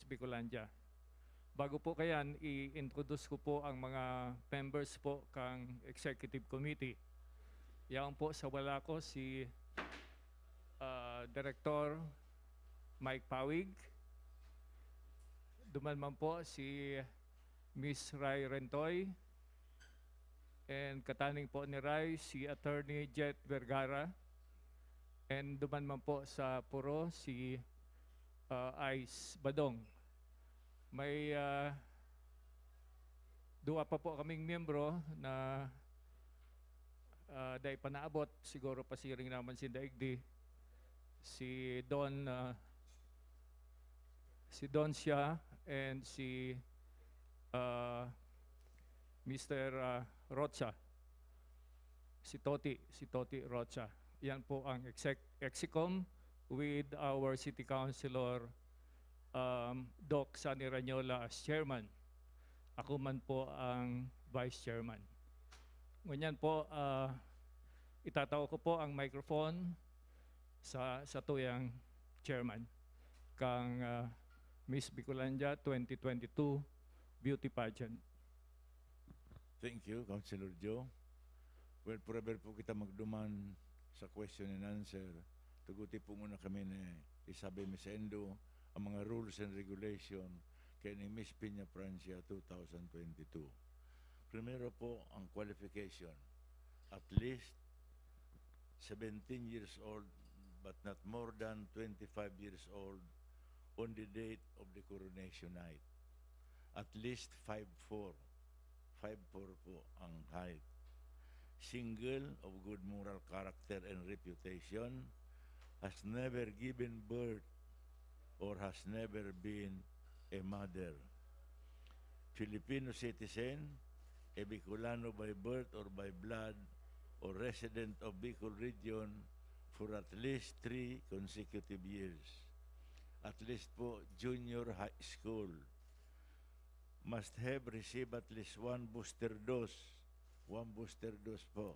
Bicolandia. Bago po kayan, i-introduce ko po ang mga members po kang Executive Committee. Yan po sa wala ko si Director Mike Pawig. Duman man po si Miss Rai Rentoy. And kataning po ni Rai si Attorney Jet Vergara. And duman man po sa puro si Ice Badong. May dua pa po kaming miyembro na dahil panaabot, siguro pasiring naman si Daigdi, si Don siya and si Mr. Rocha, si Toti Rocha. Yan po ang Execom with our City Councilor Doc Sani Ranyola as Chairman. Ako man po ang Vice Chairman. Ngunyan po, itataw ko po ang microphone sa tuyang Chairman kang Miss Bicolandia 2022 Beauty Pageant. Thank you, Councilor Joe. Well, forever po kita magduman sa question and answer. Tuguti po muna kami ni Isabe Mesendo ang mga rules and regulation kay ni Miss Piña Francia 2022. Primero po ang qualification. At least 17 years old but not more than 25 years old on the date of the coronation night. At least 5'4". 5'4" po ang height. Single, of good moral character and reputation, has never given birth or has never been a mother. Filipino citizen, a Bicolano by birth or by blood, or resident of Bicol region for at least 3 consecutive years. At least po junior high school. Must have received at least one booster dose po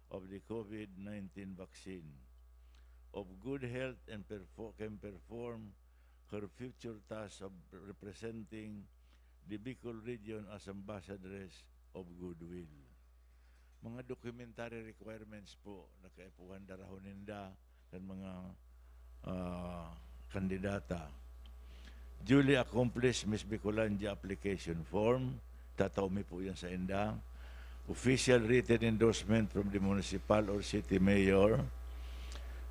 of the COVID-19 vaccine. Of good health and can perform her future task of representing the Bicol region as ambassadress of goodwill. Mga documentary requirements po na kaipuhan darahon ninda ng mga kandidata. Duly accomplished Miss Bicolandia application form, tatawmi po yan sa inda. Official written endorsement from the municipal or city mayor.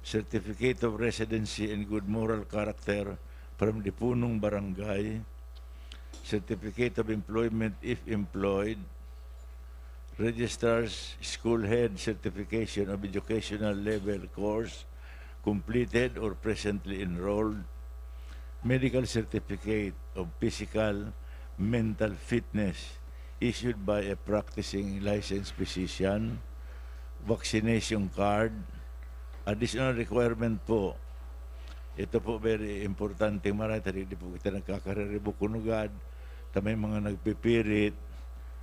Certificate of residency and good moral character from the punong barangay. Certificate of employment if employed. Registrar's school head certification of educational level course completed or presently enrolled. Medical certificate of physical, mental fitness issued by a practicing licensed physician. Vaccination card. Additional requirement po. Ito po very importante marami. Hindi po kita nagkakariribo kunugad. May mga nagpipirit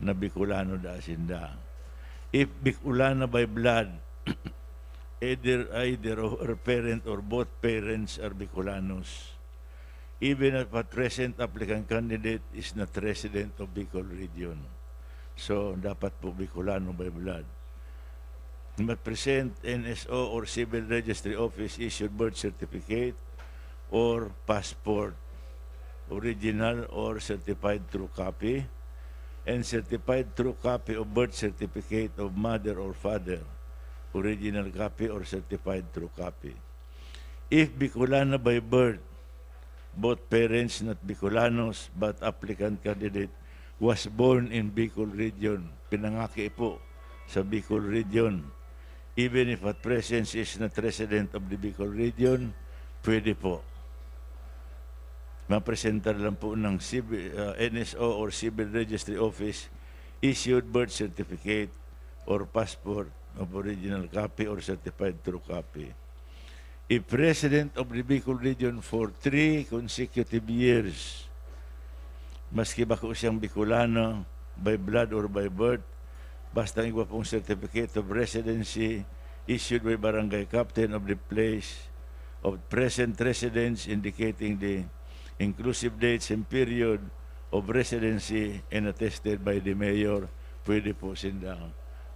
na Bicolano da asinda. If Bicolana by blood, either or parent or both parents are Bicolanos. Even if a present applicant candidate is not resident of Bicol region. So, dapat po Bicolano by blood. But present NSO or Civil Registry Office issued birth certificate or passport, original or certified true copy, and certified true copy of birth certificate of mother or father, original copy or certified true copy. If Bicolana by birth, both parents not Bicolanos but applicant candidate was born in Bicol region, pinangaki po sa Bicol region, even if at present is not resident of the Bicol region, pwede po. Mapresentar lang po ng NSO or Civil Registry Office issued birth certificate or passport of original copy or certified true copy. A president of the Bicol region for 3 consecutive years, maski ba ko siyang Bicolano by blood or by birth, basta ang iba pong certificate of residency issued by barangay captain of the place of present residence indicating the inclusive dates and period of residency and attested by the mayor, pwede po sila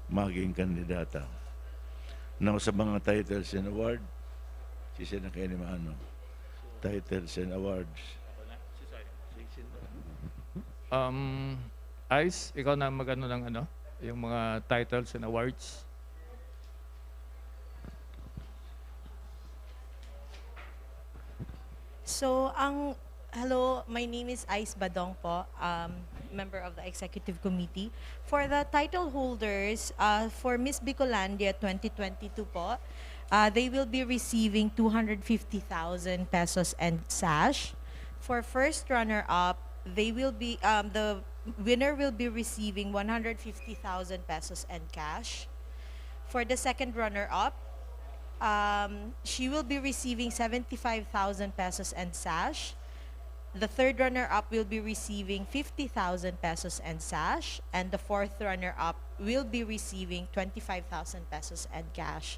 maging kandidata. Now, sa mga titles and award, sisi na kayo ni Maano. Titles and awards. Ice, ikaw na mag-ano ng ano, yung mga titles and awards. So, hello, my name is Ice Badong po, member of the Executive Committee. For the title holders, for Miss Bicolandia 2022 po, they will be receiving 250,000 pesos and sash. For first runner-up, they will be, the winner will be receiving 150,000 pesos and cash. For the second runner-up, she will be receiving 75,000 pesos and sash. The third runner-up will be receiving 50,000 pesos and sash. And the fourth runner-up will be receiving 25,000 pesos and cash.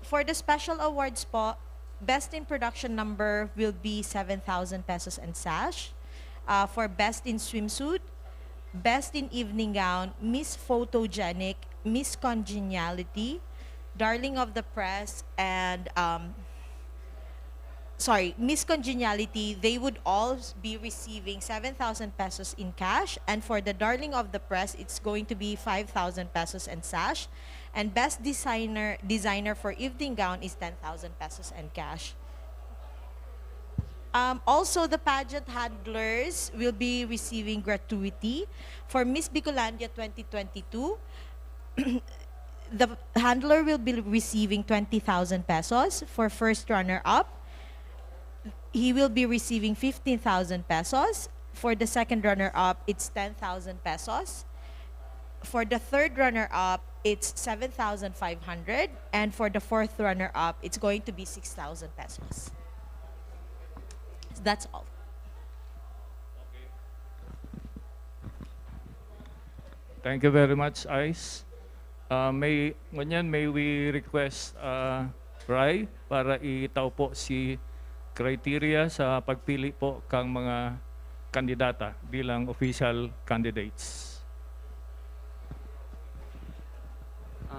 For the special awards po, Best in Production Number will be 7,000 pesos and sash. For Best in Swimsuit, Best in Evening Gown, Miss Photogenic, Miss Congeniality, Darling of the Press, and Miss Congeniality, they would all be receiving 7,000 pesos in cash. And for the Darling of the Press, it's going to be 5,000 pesos and sash. And Best Designer for Evening Gown is 10,000 pesos and cash. Also, the pageant handlers will be receiving gratuity. For Miss Bicolandia 2022, the handler will be receiving 20,000 pesos. For first runner-up, he will be receiving 15,000 pesos. For the second runner-up, it's 10,000 pesos. For the third runner-up, it's 7,500. And for the fourth runner-up, it's going to be 6,000 pesos. That's all. Thank you very much, Ice. May we request Rai para itaw po si criteria sa pagpili po kang mga kandidata bilang official candidates.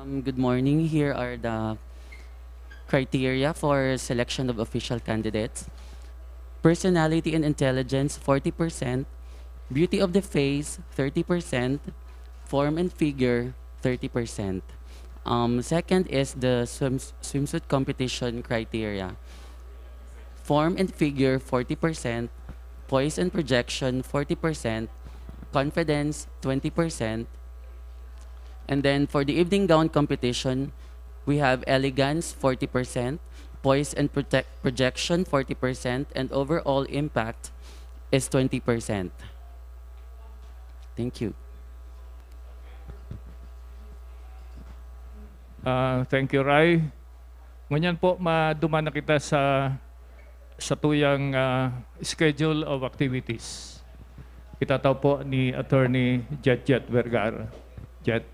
Good morning. Here are the criteria for selection of official candidates. Personality and intelligence, 40%. Beauty of the face, 30%. Form and figure, 30%. Second is the swimsuit competition criteria. Form and figure, 40%. Poise and projection, 40%. Confidence, 20%. And then for the evening gown competition, we have elegance, 40%. Poise and projection, 40%. And overall impact is 20%. Thank you. Thank you, Rai. Ngunyan po, maduman na kita sa tuyang schedule of activities. Itataw po ni Attorney Jet Vergara. Jet.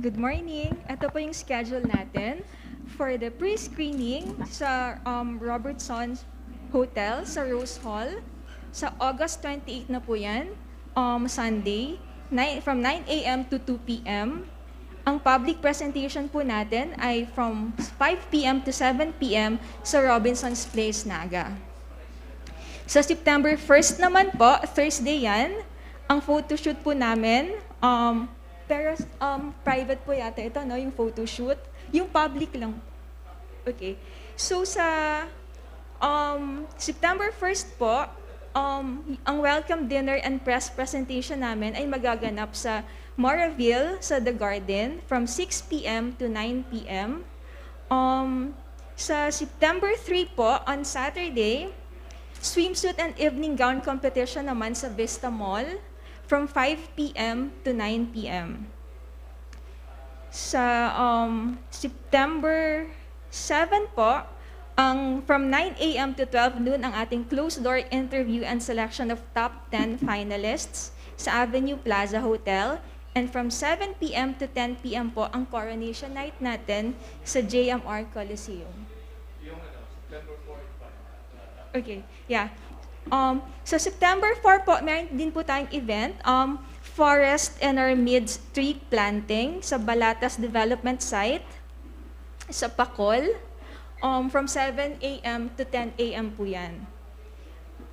Good morning. Ito po yung schedule natin for the pre-screening sa Robertson's Hotel sa Rose Hall. Sa August 28 na po yan, Sunday, from 9 a.m. to 2 p.m. Ang public presentation po natin ay from 5 p.m. to 7 p.m. sa Robinson's Place, Naga. Sa September 1st naman po, Thursday yan, ang photoshoot po namin, pero private po yata ito, no? Yung photoshoot. Yung public lang. Okay. So sa September 1st po, ang welcome dinner and press presentation namin ay magaganap sa Moraville, sa The Garden, from 6 p.m. to 9 p.m. Sa September 3 po, on Saturday, swimsuit and evening gown competition naman sa Vista Mall, from 5 p.m. to 9 p.m. Sa September 7 po, from 9 a.m. to 12 noon ang ating closed-door interview and selection of top 10 finalists sa Avenue Plaza Hotel. And from 7 p.m. to 10 p.m. po ang coronation night natin sa JMR Coliseum. Okay, yeah. Sa September 4 po, meron din po tayong event, Forest in our Midst tree planting sa Balatas Development Site sa Pacol. From 7 a.m. to 10 a.m. po yan.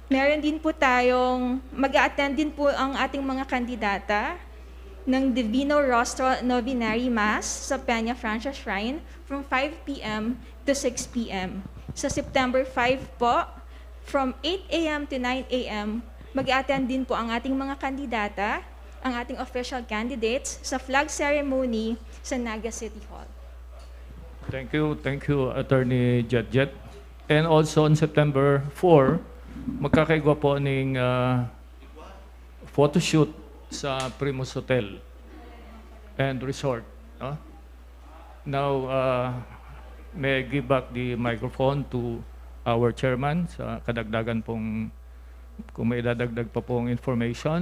Meron din po tayong, mag-a-attend din po ang ating mga kandidata ng Divino Rostro Novenary Mass sa Peña Francia Shrine from 5 p.m. to 6 p.m. Sa September 5 po, from 8 a.m. to 9 a.m., mag-a-attend din po ang ating mga kandidata, ang ating official candidates sa flag ceremony sa Naga City Hall. Thank you, Attorney Jet. And also on September 4, magkakaigwa po ng photoshoot sa Primus Hotel and Resort. No? Now, may I give back the microphone to our chairman sa kadagdagan pong, kung may dadagdag pa pong information.